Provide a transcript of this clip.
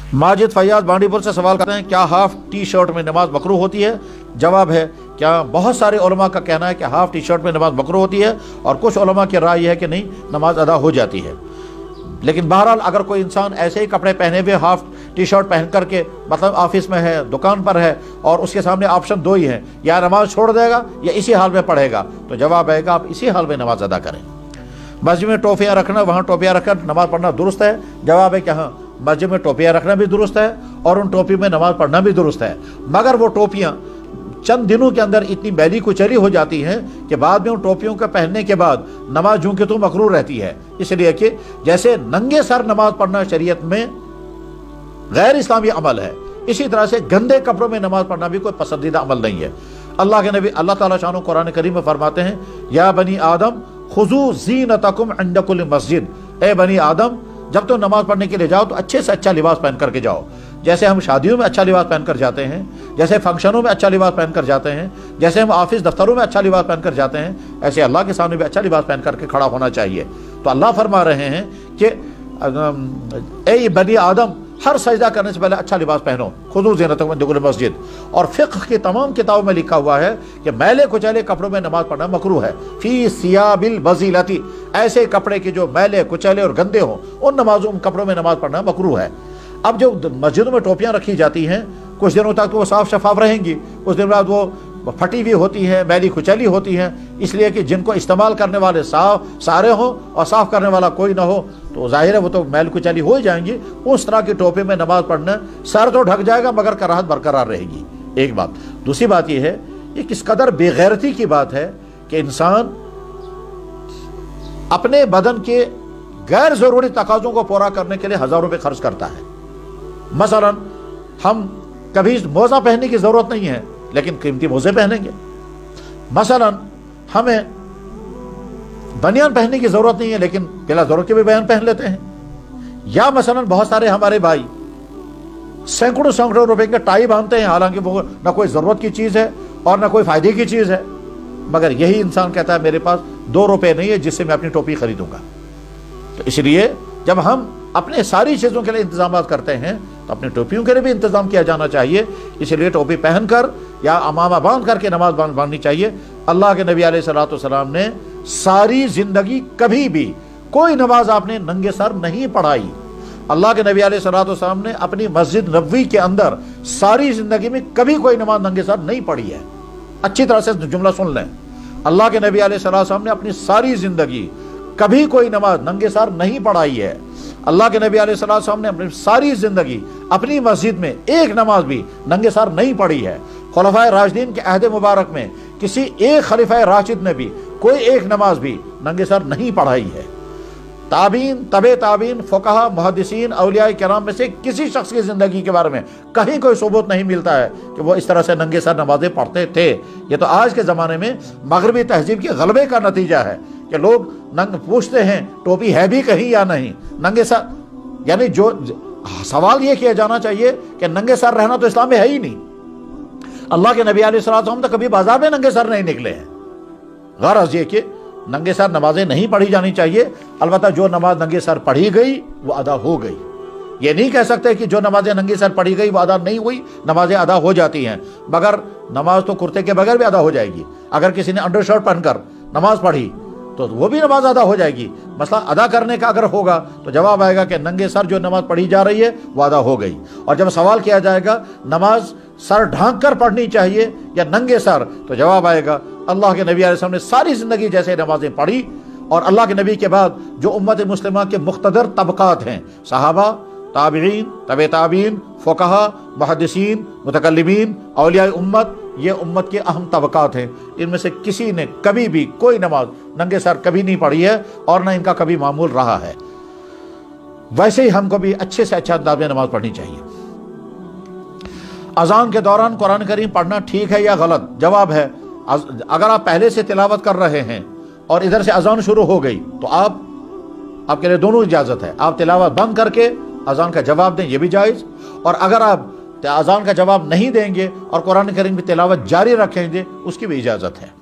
माजिद फैयाज बांडीपुर से सवाल करते हैं, क्या हाफ टी शर्ट में नमाज मकरूह होती है? जवाब है, क्या बहुत सारे उलमा का कहना है कि हाफ टी शर्ट में नमाज मकरूह होती है, और कुछ उलमा की राय यह है कि नहीं, नमाज अदा हो जाती है। लेकिन बहरहाल अगर कोई इंसान ऐसे ही कपड़े पहने हुए हाफ टी शर्ट पहन करके मतलब ऑफिस में है, दुकान पर है, और उसके सामने ऑप्शन दो ही हैं, या नमाज छोड़ देगा या इसी हाल में पढ़ेगा, तो जवाब आएगा आप इसी हाल में नमाज अदा करें। मस्जिद में टोपियाँ रखना, वहाँ टोपियाँ रखकर नमाज पढ़ना दुरुस्त है? जवाब है कि हाँ, मस्जिद में टोपियाँ रखना भी दुरुस्त है और उन टोपी में नमाज पढ़ना भी दुरुस्त है, मगर वो टोपियाँ चंद दिनों के अंदर इतनी मैली कुचली हो जाती हैं कि बाद में उन टोपियों के पहनने के बाद नमाज यूं कि तो मकरूह रहती है। इसलिए कि जैसे नंगे सर नमाज पढ़ना शरीयत में गैर इस्लामी अमल है, इसी तरह से गंदे कपड़ों में नमाज पढ़ना भी कोई पसंदीदा अमल नहीं है। अल्लाह के नबी अल्लाह ताला शानो कुरान करीम में फरमाते हैं, या बनी आदम खुजू ज़ीनतकुम इंद कुल्लि मस्जिद, ए बनी आदम जब तो नमाज पढ़ने के लिए जाओ तो अच्छे से अच्छा लिबास पहन करके जाओ। जैसे हम शादियों में अच्छा लिबास पहन कर जाते हैं, जैसे फंक्शनों में अच्छा लिबास पहन कर जाते हैं, जैसे हम ऑफिस दफ्तरों में अच्छा लिबास पहन कर जाते हैं, ऐसे अल्लाह के सामने भी अच्छा लिबास पहन करके खड़ा होना चाहिए। तो अल्लाह फरमा रहे हैं कि ए बनी आदम, हर सजदा करने से पहले अच्छा लिबास पहनो, खुदू ज़ीनतकुम इंद कुल्लि मस्जिद। और फ़िक़्ह की तमाम किताबों में लिखा हुआ है कि मैले कुचैले कपड़ों में नमाज पढ़ना मकरूह है। फ़ी सियाबिल बज़ीलती, ऐसे कपड़े के जो मैले कुचैले और गंदे हों, उन कपड़ों में नमाज पढ़ना मकरूह है। अब जो मस्जिदों में टोपियाँ रखी जाती हैं, कुछ दिनों तक तो वो साफ शफाफ रहेंगी, कुछ दिन बाद वो फटी हुई होती है, मैली कुचैली होती हैं, इसलिए कि जिनको इस्तेमाल करने वाले सारे हों और साफ़ करने वाला कोई ना हो, तो जाहिर है वो तो मैल कुचैली हो ही जाएंगी। उस तरह की टोपी में नमाज पढ़ना, सर तो ढक जाएगा मगर कराहत बरकरार रहेगी, एक बात। दूसरी बात यह है, ये किस कदर बेगैरती की बात है कि इंसान अपने बदन के गैर ज़रूरी तकाज़ों को पूरा करने के लिए हज़ारों रुपये खर्च करता है। मसलन हम कभी मोज़ा पहनने की ज़रूरत नहीं है लेकिन कीमती मोज़े पहनेंगे, मसलन हमें बनियान पहनने की ज़रूरत नहीं है लेकिन बिला ज़रूरत के भी बनियान पहन लेते हैं, या मसलन बहुत सारे हमारे भाई सैकड़ों रुपए के टाई बांधते हैं, हालांकि वो ना कोई ज़रूरत की चीज़ है और ना कोई फ़ायदे की चीज़ है, मगर यही इंसान कहता है मेरे पास 2 रुपए नहीं है जिससे मैं अपनी टोपी खरीदूंगा। तो इसलिए जब हम अपने सारी चीज़ों के लिए इंतजाम करते हैं तो अपनी टोपियों के लिए भी इंतजाम किया जाना चाहिए। इसलिए टोपी पहनकर या अमामा बांध करके नमाज बांधनी चाहिए। अल्लाह के नबी अलैहिस्सलातु वस्सलाम ने सारी जिंदगी कभी भी कोई नमाज आपने नंगे सर नहीं पढ़ाई। अल्लाह के नबी अलैहिस्सलातु वस्सलाम ने अपनी मस्जिद नबवी के अंदर सारी जिंदगी में कभी कोई नमाज नंगे सर नहीं पढ़ी है। अच्छी तरह से जुमला सुन लें, अल्लाह के नबी अलैहिस्सलातु वस्सलाम ने अपनी सारी जिंदगी कभी कोई नमाज नंगे सर नहीं पढ़ाई है। अल्लाह के नबी अलैहिस्सलातु वस्सलाम ने अपनी सारी जिंदगी अपनी मस्जिद में एक नमाज भी नंगे सर नहीं पढ़ी है। खुलफाए राशिदीन के अहद मुबारक में किसी एक खलीफा राशिद ने भी कोई एक नमाज भी नंगे सर नहीं पढ़ाई है। ताबीन, तबे ताबीन, फुक़हा, मुहद्दिसीन, औलिया किराम में से किसी शख्स की ज़िंदगी के बारे में कहीं कोई सबूत नहीं मिलता है कि वो इस तरह से नंगे सर नमाजें पढ़ते थे। ये तो आज के ज़माने में मगरबी तहजीब के गलबे का नतीजा है कि लोग पूछते हैं टोपी है भी कहीं या नहीं, नंगे सर, यानी जो सवाल ये किया जाना चाहिए कि नंगे सर रहना तो इस्लाम में है ही नहीं। अल्लाह के नबी अलैहिस्सलातु वस्सलाम तो कभी बाजार में नंगे सर नहीं निकले हैं। गरज ये कि नंगे सर नमाजें नहीं पढ़ी जानी चाहिए, अलबत्ता जो नमाज नंगे सर पढ़ी गई वो अदा हो गई। ये नहीं कह सकते कि जो नमाजें नंगे सर पढ़ी गई वो अदा नहीं हुई, नमाजें अदा हो जाती हैं, मगर नमाज तो कुर्ते के बगैर भी अदा हो जाएगी। अगर किसी ने अंडरशर्ट पहनकर नमाज पढ़ी तो वो भी नमाज अदा हो जाएगी। मसला अदा करने का अगर होगा तो जवाब आएगा कि नंगे सर जो नमाज पढ़ी जा रही है वो अदा हो गई। और जब सवाल किया जाएगा नमाज सर ढांक कर पढ़नी चाहिए या नंगे सर, तो जवाब आएगा अल्लाह के नबी अलैहि सल्लम ने सारी ज़िंदगी जैसे नमाजें पढ़ी, और अल्लाह के नबी के बाद जो उम्मत मुस्लिमा के मुख्तदर तबक़ात हैं, सहाबा, ताबीन, तबे ताबीन, फुक़हा, मुहद्दिसीन, मुतकल्लिमीन, औलिया उम्मत, ये उम्मत के अहम तबक़ात हैं। इनमें से किसी ने कभी भी कोई नमाज नंगे सर कभी नहीं पढ़ी है और ना इनका कभी मामूल रहा है। वैसे ही हमको भी अच्छे से अच्छा अंदाज में नमाज पढ़नी चाहिए। अजान के दौरान कुरान करीम पढ़ना ठीक है या गलत? जवाब है, अगर आप पहले से तिलावत कर रहे हैं और इधर से अजान शुरू हो गई तो आपके लिए दोनों इजाज़त है। आप तिलावत बंद करके अजान का जवाब दें, ये भी जायज़, और अगर आप अजान का जवाब नहीं देंगे और कुरान करीम की तिलावत जारी रखेंगे उसकी भी इजाज़त है।